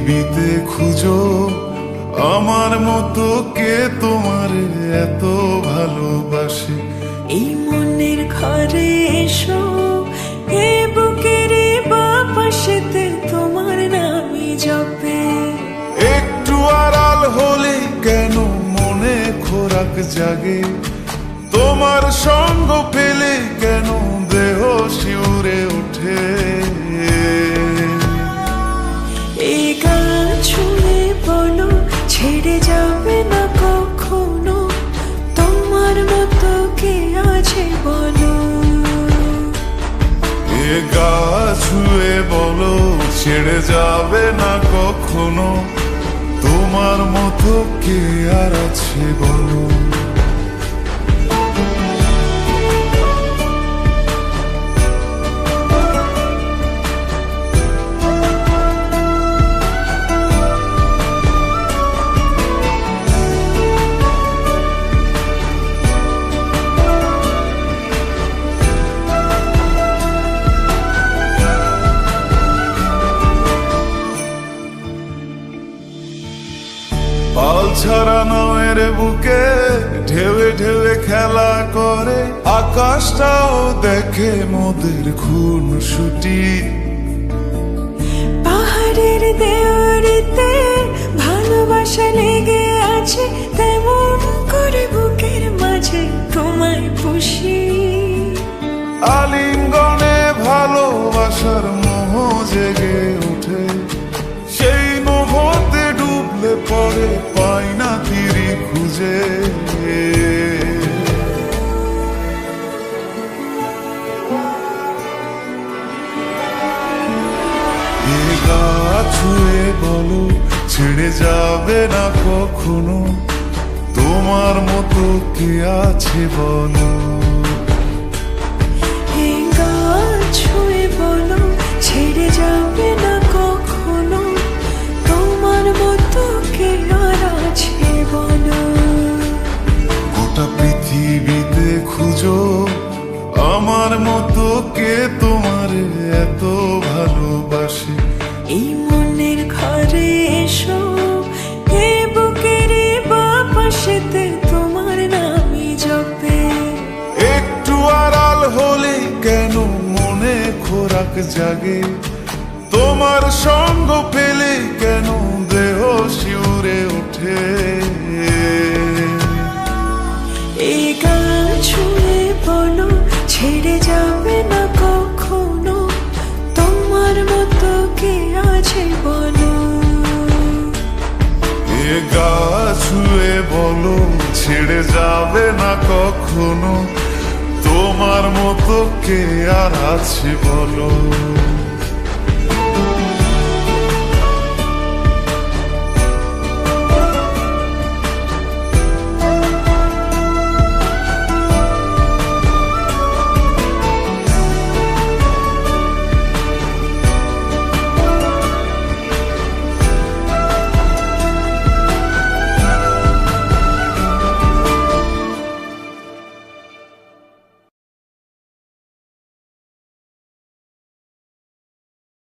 পৃথিবীতে খুঁজো আমার মতো কে তোমার এত ভালোবাসে। এই মনের ঘরে এসো, এ বুকের বাপাশেতে তোমার নামই জপে। একটু আড়াল হলে কেন মনে খোরাক জাগে, তোমার সঙ্গ পেলে কেন দেহ শিউরে ওঠে। এই গান ছুঁয়ে বলো ছেড়ে যাবে না কখনো, তোমার মতো কে আছে বলো। এ গা ছুঁয়ে বলো ছেড়ে যাবে না কখনো, তোমার মতো কে আর আছে বলো। পাল ছাড়া নয়ের বুকে ঢেউে ঢেউে খেলা করে, আকাশটাও দেখে মোদের খুনসুটি। পাহাড়ের দেওয়ারিতে ভালোবাসা লেগে আছে, তেমন করে বুকের মাঝে তোমায় পুষি। আলিঙ্গনে ভালোবাসার মোহ জেগে ওঠে, সেই মোহতে ডুবলে পরে পাই না তীরে খুঁজে। এ গা ছুঁয়ে বলো ছেড়ে যাবে না কখনো, তোমার মতো কে আছে বলো। এই গান ছুঁয়ে বলো ছেড়ে যাবে না কখনো, তোমার মতো কে আর আছে বলো। গোটা পৃথিবীতে খুঁজো আমার মতো কে তোমার এত ভালোবাসে। এই মনের ঘরে এসো, এ বুকের বাপাশেতে তোমার নামই জপে। একটু আড়াল হলে কেন মনে খোরাক জাগে, তোমার সঙ্গ পেলে কেন দেহ শিউরে ওঠে। এই গান ছুঁয়ে বলো ছেড়ে যাবে না কখনো, তোমার মতো কে আছে বলো। এ গা ছুঁয়ে বলো ছেড়ে যাবে না কখনো, তোমার মতো কে আর আছে বলো।